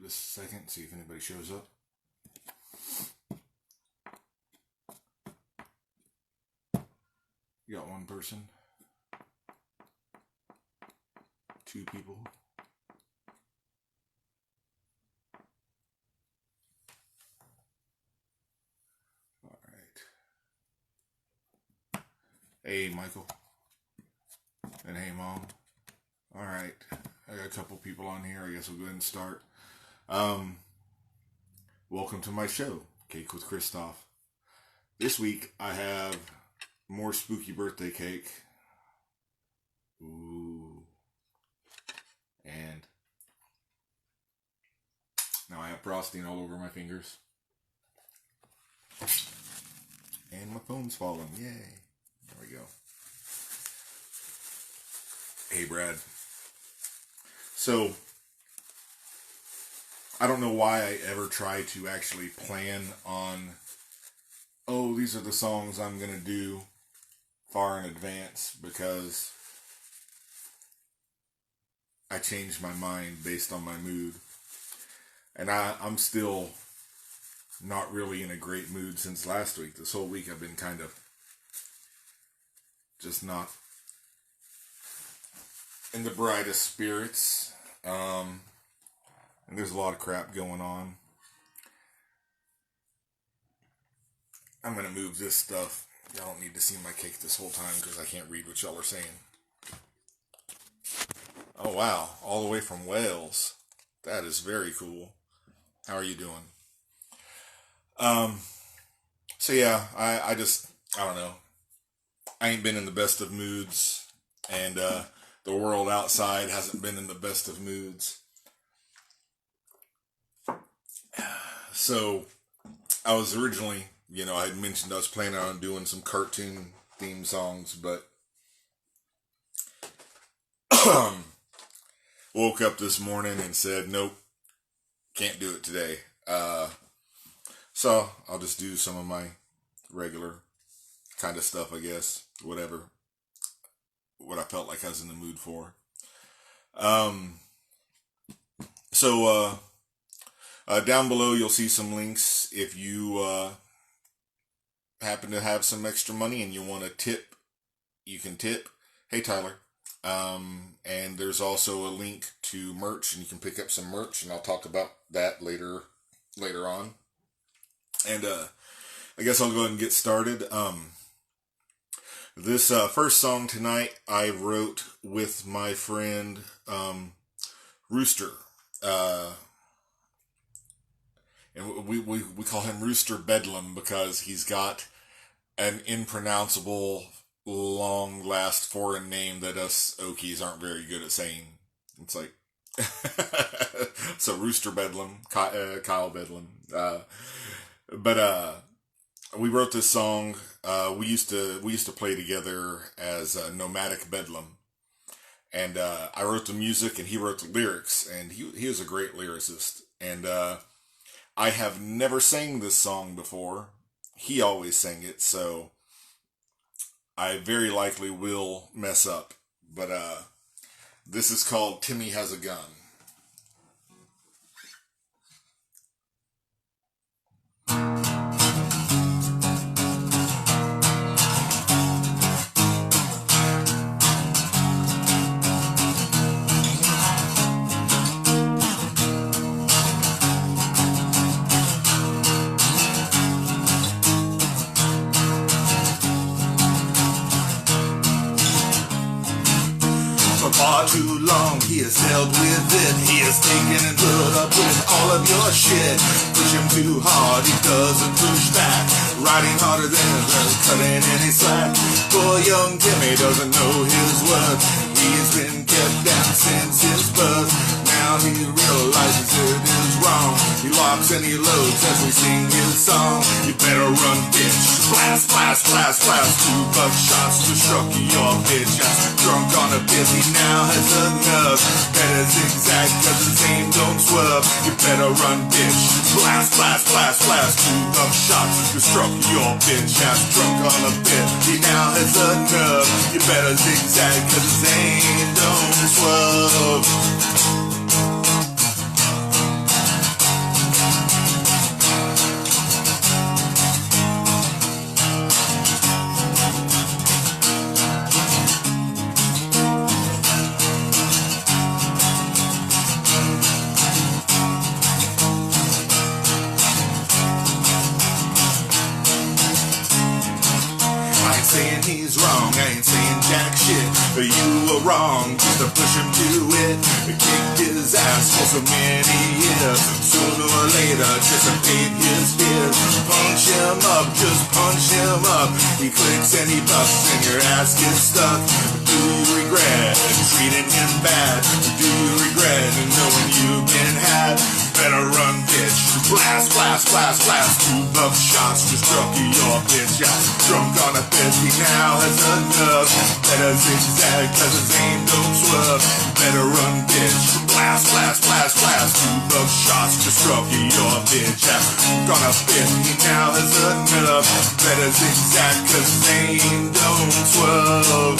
just a second, see if anybody shows up. You got one person? Two people? All right. Hey, Michael. And hey, Mom. All right. I got a couple people on here. I guess we'll go ahead and start. Welcome to my show, Cake with Christophe. This week, I have more spooky birthday cake. Ooh. And now I have frosting all over my fingers. And my phone's falling. Yay. There we go. Hey, Brad. So, I don't know why I ever try to actually plan on, oh, these are the songs I'm going to do far in advance, because I change my mind based on my mood. And I'm still not really in a great mood since last week. This whole week I've been kind of just not in the brightest spirits. And there's a lot of crap going on. I'm going to move this stuff. Y'all don't need to see my cake this whole time because I can't read what y'all are saying. Oh, wow. All the way from Wales. That is very cool. How are you doing? So yeah, I don't know. I ain't been in the best of moods, and the world outside hasn't been in the best of moods. So I was originally, I had mentioned I was planning on doing some cartoon theme songs, but woke up this morning and said, nope, can't do it today. So I'll just do some of my regular kind of stuff, I guess. Whatever. What I felt like I was in the mood for. Down below you'll see some links if you happen to have some extra money and you want to tip, you can tip. Hey, Tyler. And there's also a link to merch, and you can pick up some merch, and I'll talk about that later on. And I guess I'll go ahead and get started. This first song tonight I wrote with my friend Rooster. And we call him Rooster Bedlam because he's got an impronounceable, long-last foreign name that us Okies aren't very good at saying. It's like, so Rooster Bedlam, Kyle Bedlam. But we wrote this song. We used to play together as Nomadic Bedlam, and I wrote the music and he wrote the lyrics, and he was a great lyricist. And I have never sang this song before. He always sang it, so I very likely will mess up. But this is called Timmy Has a Gun. Far too long he has held with it. He has taken and put up with all of your shit. Push him too hard, he doesn't push back. Riding harder than cutting any slack. Poor young Timmy doesn't know his worth. He's been kept down since his birth. Now he realizes it is wrong. He locks and he loads as we sing his song. You better run, bitch. Blast, blast, blast, blast. 2 buckshots to struck your bitch. Drunk on a bit, he now has enough. Better zigzag cause his aim don't swerve. You better run, bitch. Blast, blast, blast, blast. 2 buckshots to struck your bitch. Drunk on a bit, he now has enough. You better zigzag cause his aim don't swerve. wrong just to push him to it. Kicked his ass for so many years. Sooner or later, dissipate his fears. Punch him up, just punch him up. He clicks and he bucks and your ass gets stuck. Do you regret treating him bad? Do you regret knowing you've been had? Better run, bitch. Blast, blast, blast, blast. 2 buck shots just struck your bitch out. Drunk on a 50 now has enough. Better zigzag cause his aim don't swerve. Better run, bitch. Blast, blast, blast, blast. 2 buck shots just struck your bitch out. Drunk on a 50 now has enough. Better zigzag cause his aim don't swerve.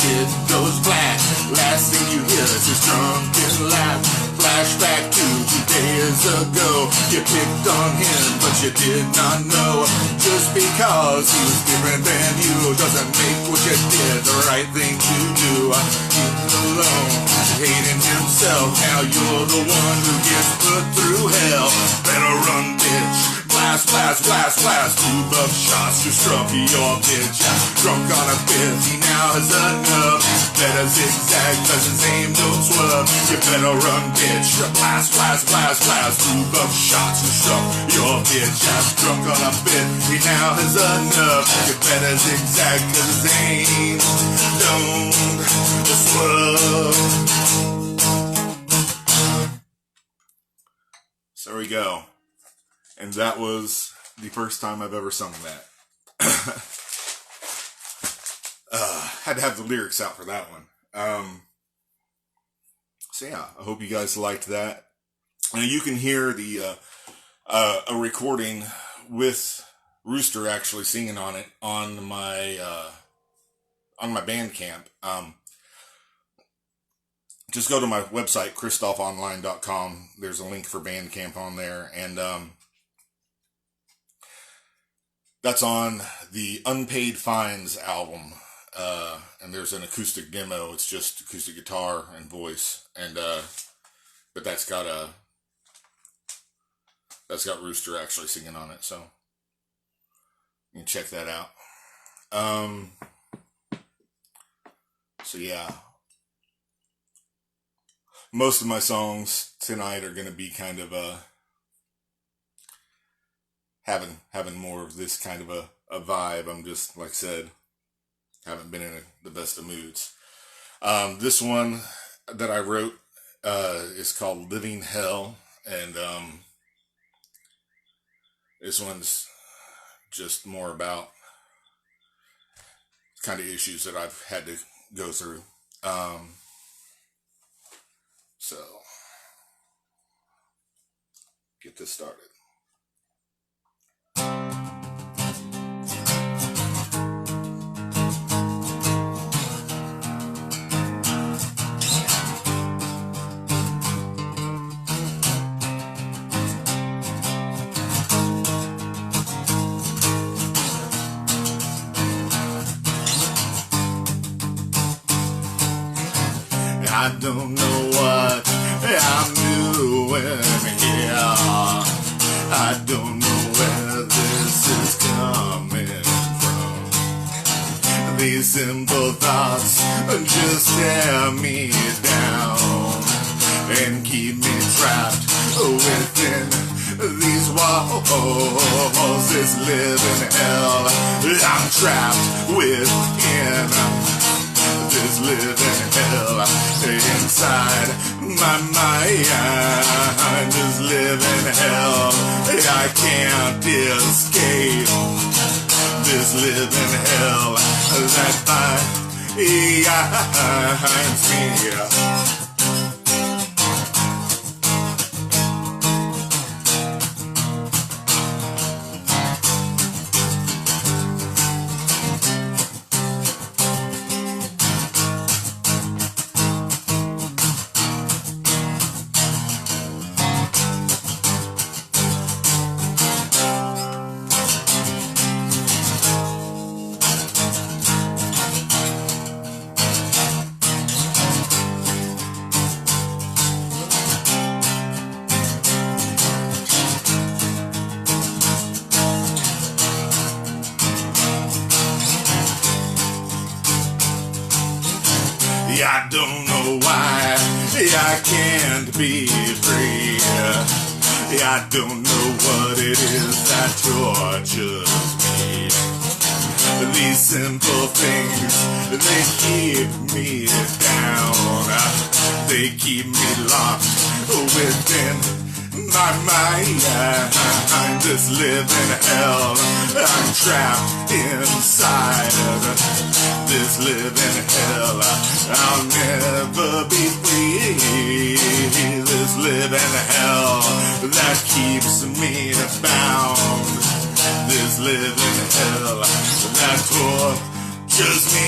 Shit goes black. Last thing you hear is his drunken laugh. Flashback to 2 days ago. You picked on him, but you did not know. Just because he was different than you doesn't make what you did the right thing to do. He's alone, hating himself. Now you're the one who gets put through hell. Better run, bitch. Blast, blast, blast, blast. 2 buck shots just struck your bitch out. Drunk on a 50 now has enough. Better zigzag cause his aim don't swerve. You better run, bitch. Blast, blast, blast, blast. 2 buck shots just struck your bitch out. Drunk on a 50 now has enough. You better zigzag cause his aim don't swerve. So there we go. And that was the first time I've ever sung that. Had to have the lyrics out for that one. So yeah, I hope you guys liked that. Now you can hear the a recording with Rooster actually singing on it on my Bandcamp. Just go to my website, christopheonline.com. There's a link for Bandcamp on there, and that's on the Unpaid Fines album. And there's an acoustic demo. It's just acoustic guitar and voice. And, but that's got Rooster actually singing on it. So you can check that out. So yeah, most of my songs tonight are going to be kind of, having more of this kind of a vibe. I'm just, like I said, haven't been in the best of moods. This one that I wrote is called Living Hell, and this one's just more about kind of issues that I've had to go through. So, get this started. I don't know what I'm doing here. I don't know where this is coming from. These simple thoughts just tear me down and keep me trapped within these walls. This living hell I'm trapped within. This living hell inside my mind. This living hell I can't escape. This living hell that binds me. be free. I don't know what it is that tortures me. These simple things, they keep me down. They keep me locked within my mind. I'm just living hell. I'm trapped inside this living hell. I'll never be free. This living hell that keeps me bound. This living hell that tortures me.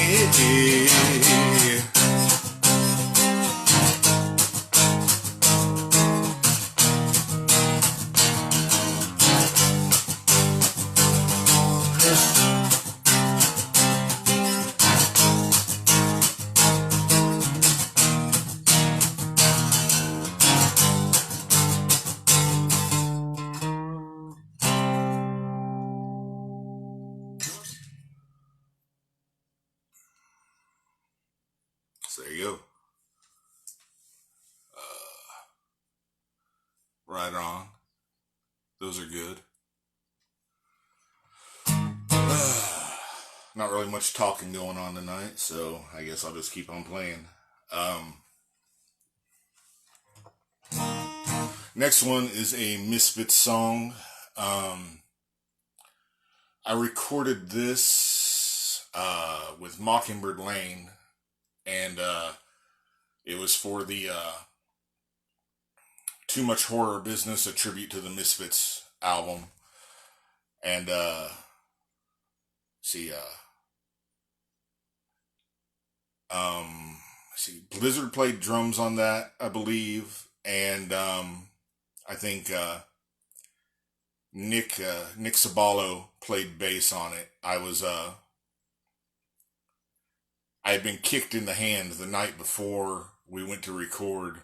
So there you go. Right on. Those are good. Not really much talking going on tonight, so I guess I'll just keep on playing. Next one is a Misfits song. I recorded this with Mockingbird Lane, and it was for the Too Much Horror Business, a tribute to the Misfits album. And Blizzard played drums on that, I believe, and I think Nick Sabalo played bass on it. I had been kicked in the hand the night before we went to record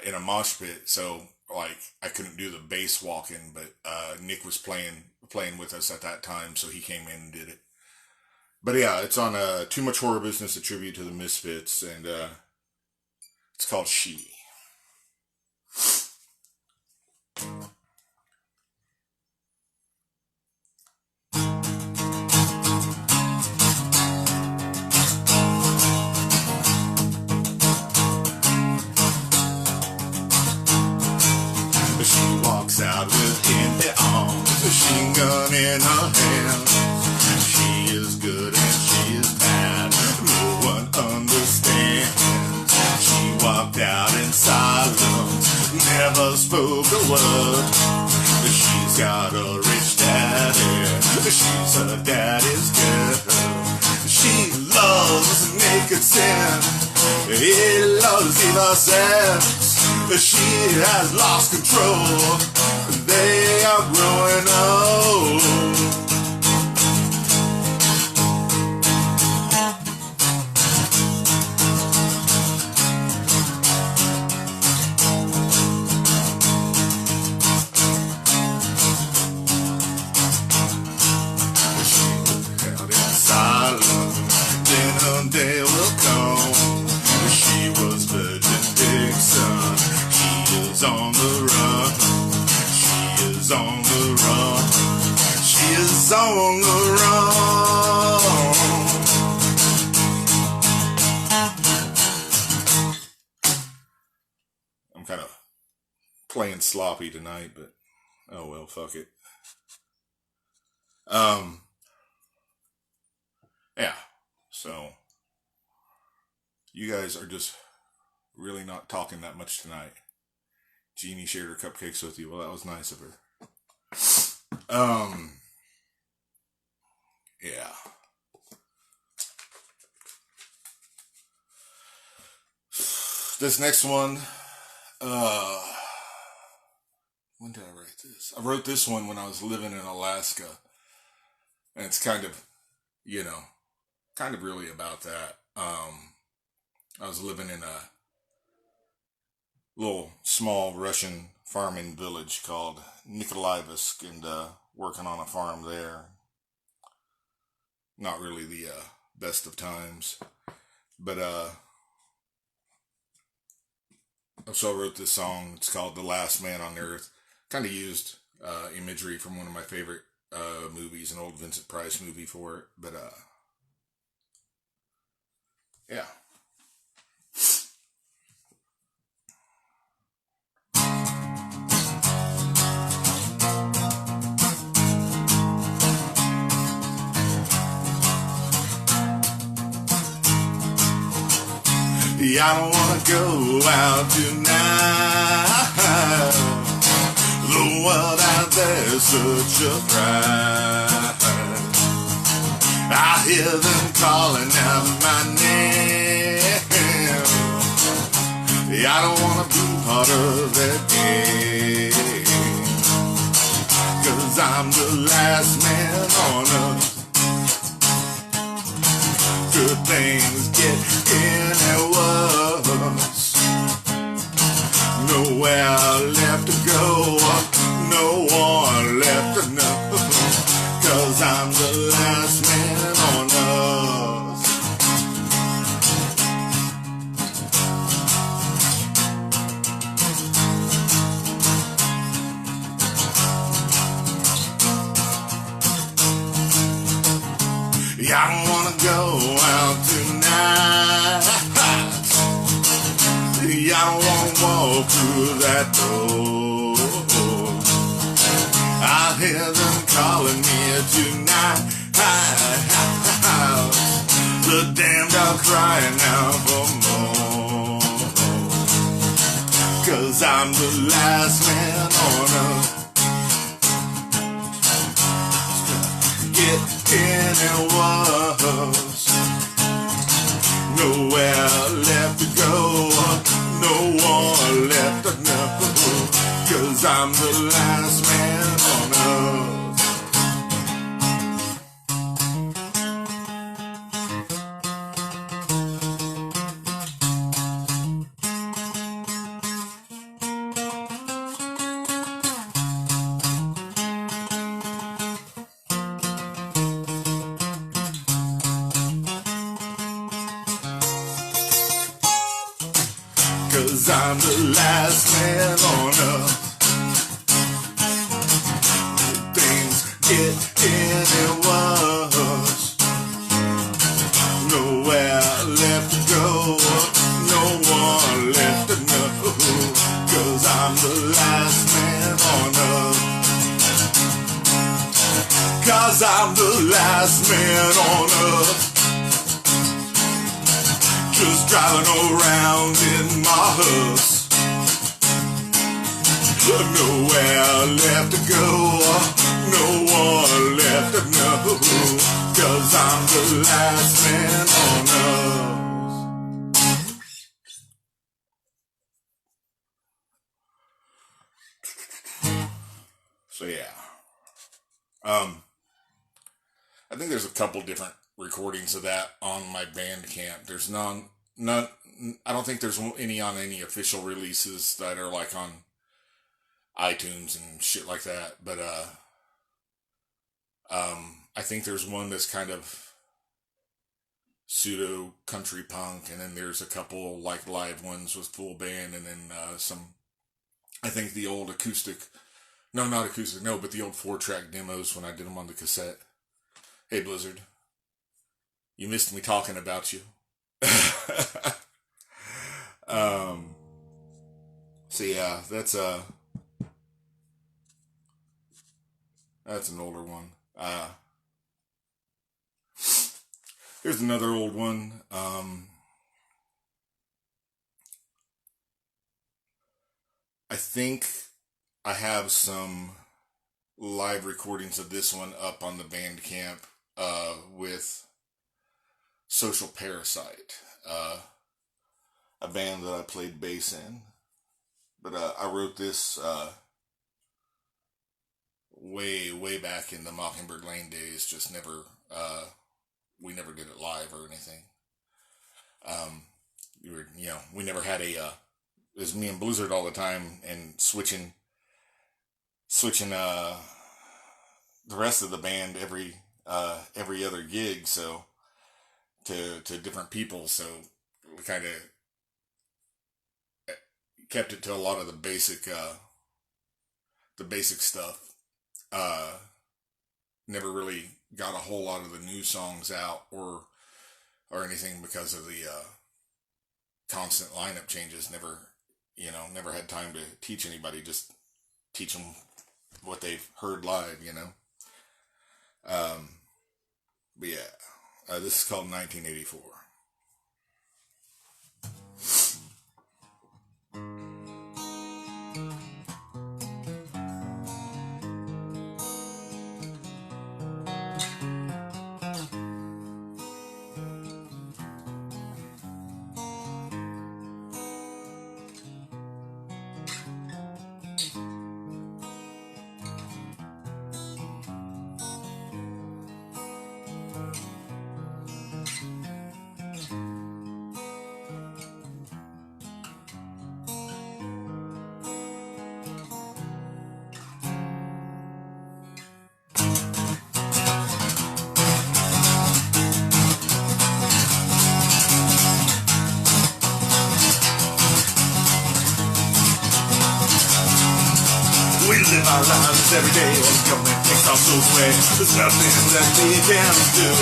in a mosh pit, so like I couldn't do the bass walking, but Nick was playing with us at that time, so he came in and did it. But yeah, it's on Too Much Horror Business, a tribute to the Misfits, and it's called She. She walks out with empty arms, a machine gun in her hand. She is good and she is bad, no one understands. She walked out in silence, never spoke a word. She's got a rich daddy, she's her daddy's girl. She loves naked sin, he loves innocence. She has lost control, they are growing old. She was held in silence, then her day will come. She was Virgin Dixon, she is on the run. She is on the run. She is on the run. I'm kind of playing sloppy tonight, but oh well, fuck it. Yeah, so you guys are just really not talking that much tonight. Jeannie shared her cupcakes with you. Well, that was nice of her. Yeah. This next one, when did I write this? I wrote this one when I was living in Alaska. And it's kind of, kind of really about that. I was living in a little small Russian farming village called Nikolaevsk and working on a farm there. Not really the best of times. But So I wrote this song. It's called "The Last Man on Earth." Kind of used imagery from one of my favorite movies, an old Vincent Price movie for it. But yeah. Yeah, I don't wanna go out tonight. The world out there's such a fright. I hear them calling out my name. Yeah, I don't wanna be part of that game. 'Cause I'm the last man on earth. Good things get any worse. Nowhere left to go, no one left to know. 'Cause I'm the last man on earth. Yeah, I don't wanna go out tonight. Yeah, I don't wanna walk through that door. I hear them calling me tonight. The damned are crying out for more. 'Cause I'm the last man on earth. Get any worse. Nowhere left to go, no one left to know. 'Cause I'm the last man on earth. Cause I'm the last man on earth. Things get any worse. Nowhere left to go, no one left to know. 'Cause I'm the last man on earth. 'Cause I'm the last man on earth. Just driving around in my hearse. Nowhere left to go, no one left to know. 'Cause I'm the last man on earth. So yeah. I think there's a couple different recordings of that on my Bandcamp. There's none. I don't think there's any on any official releases that are like on iTunes and shit like that. But I think there's one that's kind of pseudo country punk, and then there's a couple like live ones with full band, and then some. I think the old acoustic. No, not acoustic. No, but the old 4-track demos when I did them on the cassette. Hey, Blizzard. You missed me talking about you. So yeah, that's an older one. Here's another old one. I think I have some live recordings of this one up on the Bandcamp with Social Parasite, a band that I played bass in. But I wrote this way back in the Mockingbird Lane days. Just never, we never did it live or anything. We never had a. It was me and Blizzard all the time, and switching the rest of the band every other gig, so to different people. So we kind kept it to a lot of the basic stuff. Never really got a whole lot of the new songs out or anything because of the constant lineup changes. Never had time to teach anybody. Just teach them what they've heard live. But yeah, this is called 1984. We live our lives every day and government takes our souls away. There's nothing that we can do.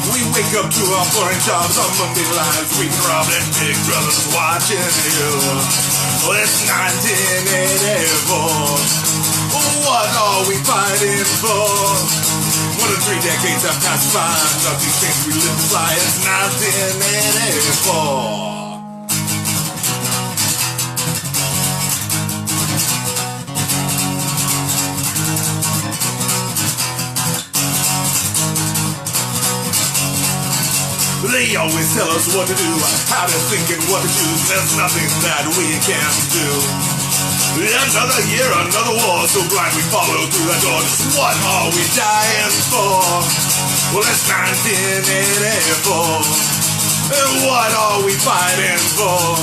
We wake up to our foreign jobs on Monday lives. We robbed and Big Brother's watching you. Well, it's 1984. What are we fighting for? More than 3 decades have passed by. Nothing changed, we live this lie. It's 1984. They always tell us what to do, how to think and what to choose. There's nothing that we can do. Another year, another war, so blind we follow through that door. Just what are we dying for? Well, it's 1984. And what are we fighting for?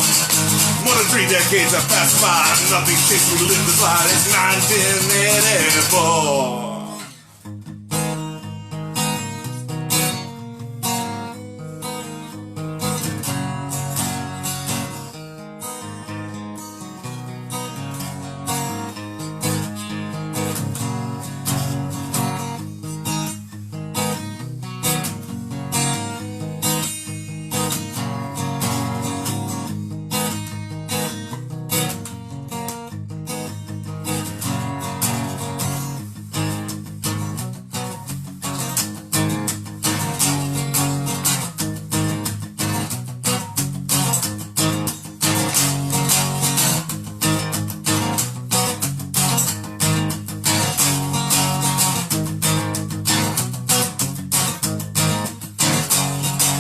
More than 3 decades have passed by. Nothing changed, we live this life. It's 1984.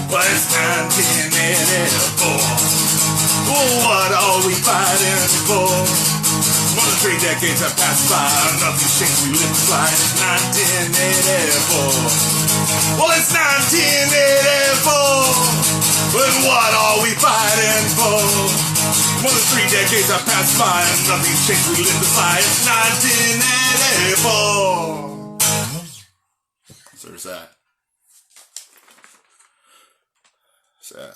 But it's 1984. What are we fighting for? More than 3 decades have passed by. Nothing's changed, we live this life. It's 1984. Well, it's 1984. But what are we fighting for? More than 3 decades have passed by. Nothing's changed, we live this life. It's 1984. So there's that. So,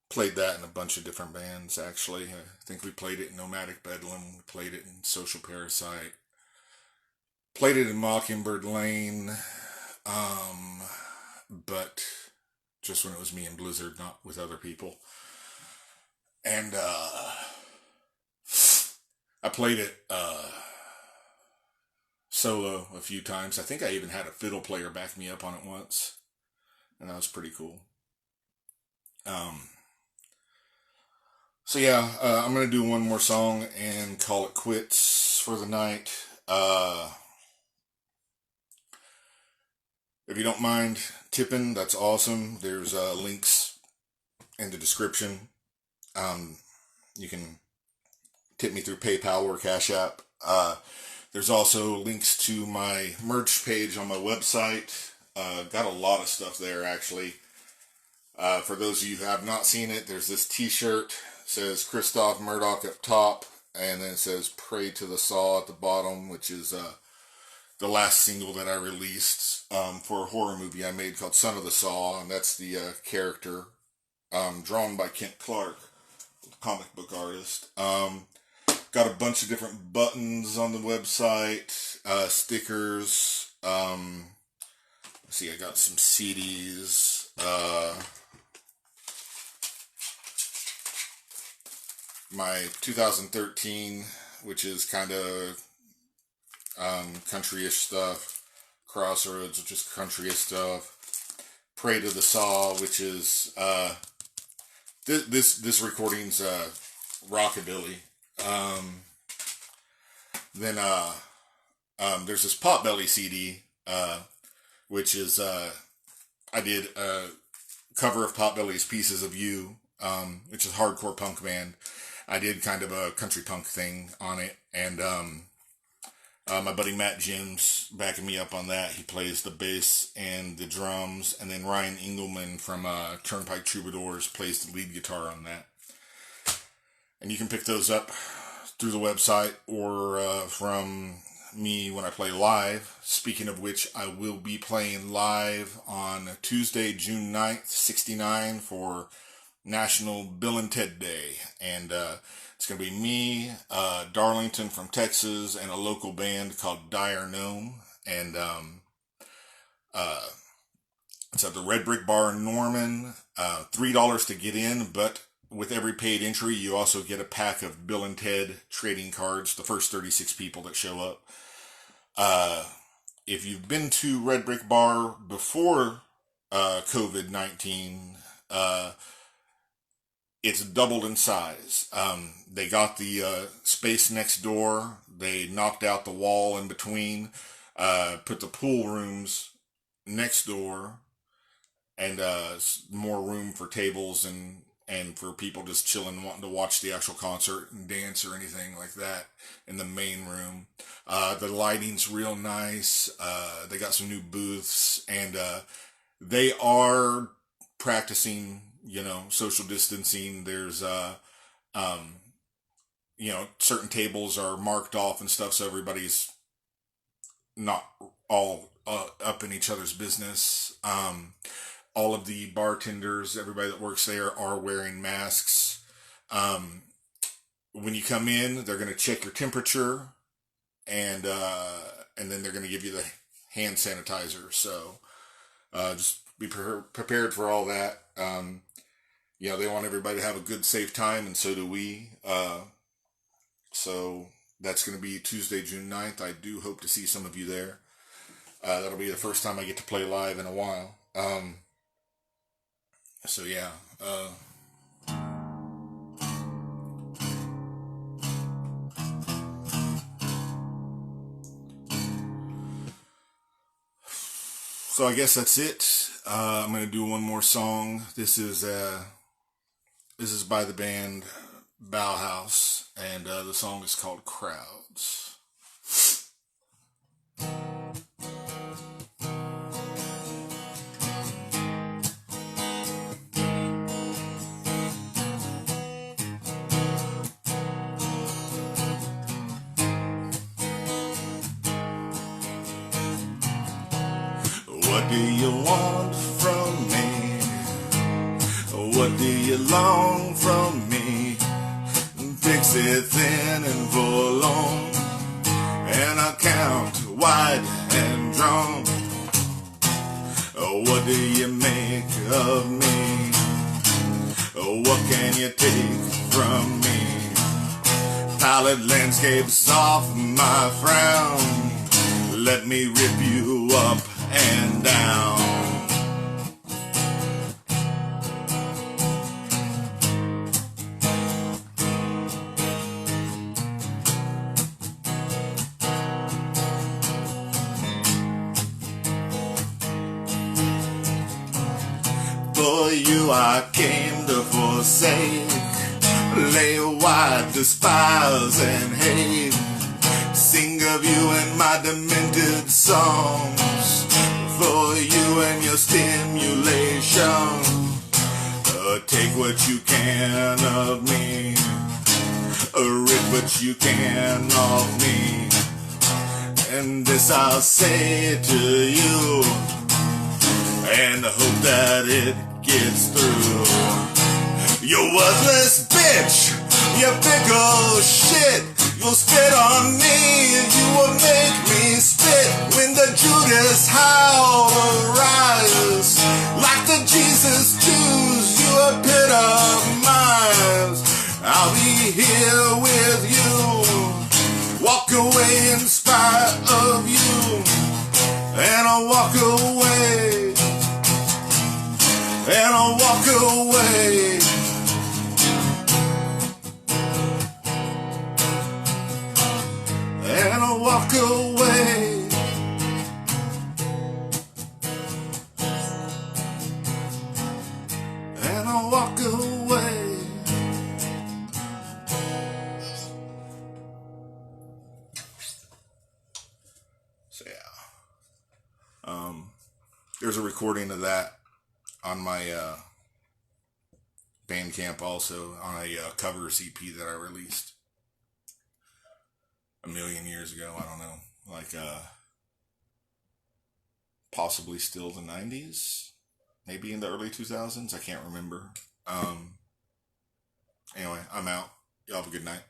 played that in a bunch of different bands, actually. I think we played it in Nomadic Bedlam. We played it in Social Parasite. Played it in Mockingbird Lane. But just when it was me and Blizzard, not with other people. And I played it solo a few times. I think I even had a fiddle player back me up on it once. And that was pretty cool. So yeah, I'm going to do one more song and call it quits for the night. If you don't mind tipping, that's awesome. There's links in the description. You can tip me through PayPal or Cash App. There's also links to my merch page on my website. Got a lot of stuff there, actually. For those of you who have not seen it, there's this t-shirt. It says Christophe Murdock up top, and then it says Pray to the Saw at the bottom, which is the last single that I released for a horror movie I made called Son of the Saw, and that's the character drawn by Kent Clark. comic book artist. Got a bunch of different buttons on the website, stickers. Let's see, I got some CDs. My 2013, which is kind of country-ish stuff. Crossroads, which is country-ish stuff. Pray to the Saw, which is this recording's rockabilly. Then there's this Potbelly CD, which is I did a cover of Potbelly's Pieces of You, which is a hardcore punk band. I did kind of a country punk thing on it, and my buddy Matt Jim's backing me up on that. He plays the bass and the drums, and then Ryan Engelman from Turnpike Troubadours plays the lead guitar on that. And you can pick those up through the website or from me when I play live. Speaking of which, I will be playing live on Tuesday, June 9th, 69 for National Bill and Ted Day. And it's going to be me, Darlington from Texas, and a local band called Dire Gnome. And it's at the Red Brick Bar in Norman. $3 to get in, but with every paid entry, you also get a pack of Bill and Ted trading cards, the first 36 people that show up. If you've been to Red Brick Bar before COVID-19, it's doubled in size. They got the space next door. They knocked out the wall in between, put the pool rooms next door, and more room for tables and for people just chilling, wanting to watch the actual concert and dance or anything like that in the main room. The lighting's real nice. They got some new booths, and they are practicing, social distancing. There's, certain tables are marked off and stuff, so everybody's not all up in each other's business. All of the bartenders, everybody that works there, are wearing masks. When you come in, they're going to check your temperature, and then they're going to give you the hand sanitizer. So just be prepared for all that. They want everybody to have a good, safe time, and so do we. So that's going to be Tuesday, June 9th. I do hope to see some of you there. That'll be the first time I get to play live in a while. So yeah, so I guess that's it. I'm gonna do one more song. This is by the band Bauhaus, and the song is called Crowds. What do you want from me? What do you long from me? Pixie thin and forlorn, an account wide and drawn. What do you make of me? What can you take from me? Pallid landscapes off my frown, let me rip you up and down. For you I came to forsake, lay wide, despise and hate, sing of you in my demented songs, for you and your stimulation. Take what you can of me, rip what you can of me, and this I'll say to you, and hope that it gets through. You worthless bitch, you pickle shit. You'll spit on me, you will make me spit. When the Judas howl arises, like the Jesus Jews you epitomize. I'll be here with you, walk away in spite of you, and I'll walk away, and I'll walk away. And I'll walk away. And I'll walk away. So yeah. There's a recording of that on my Bandcamp also, on a covers EP that I released a million years ago. I don't know, like possibly still the 90s, maybe in the early 2000s. I can't remember. Anyway, I'm out. Y'all have a good night.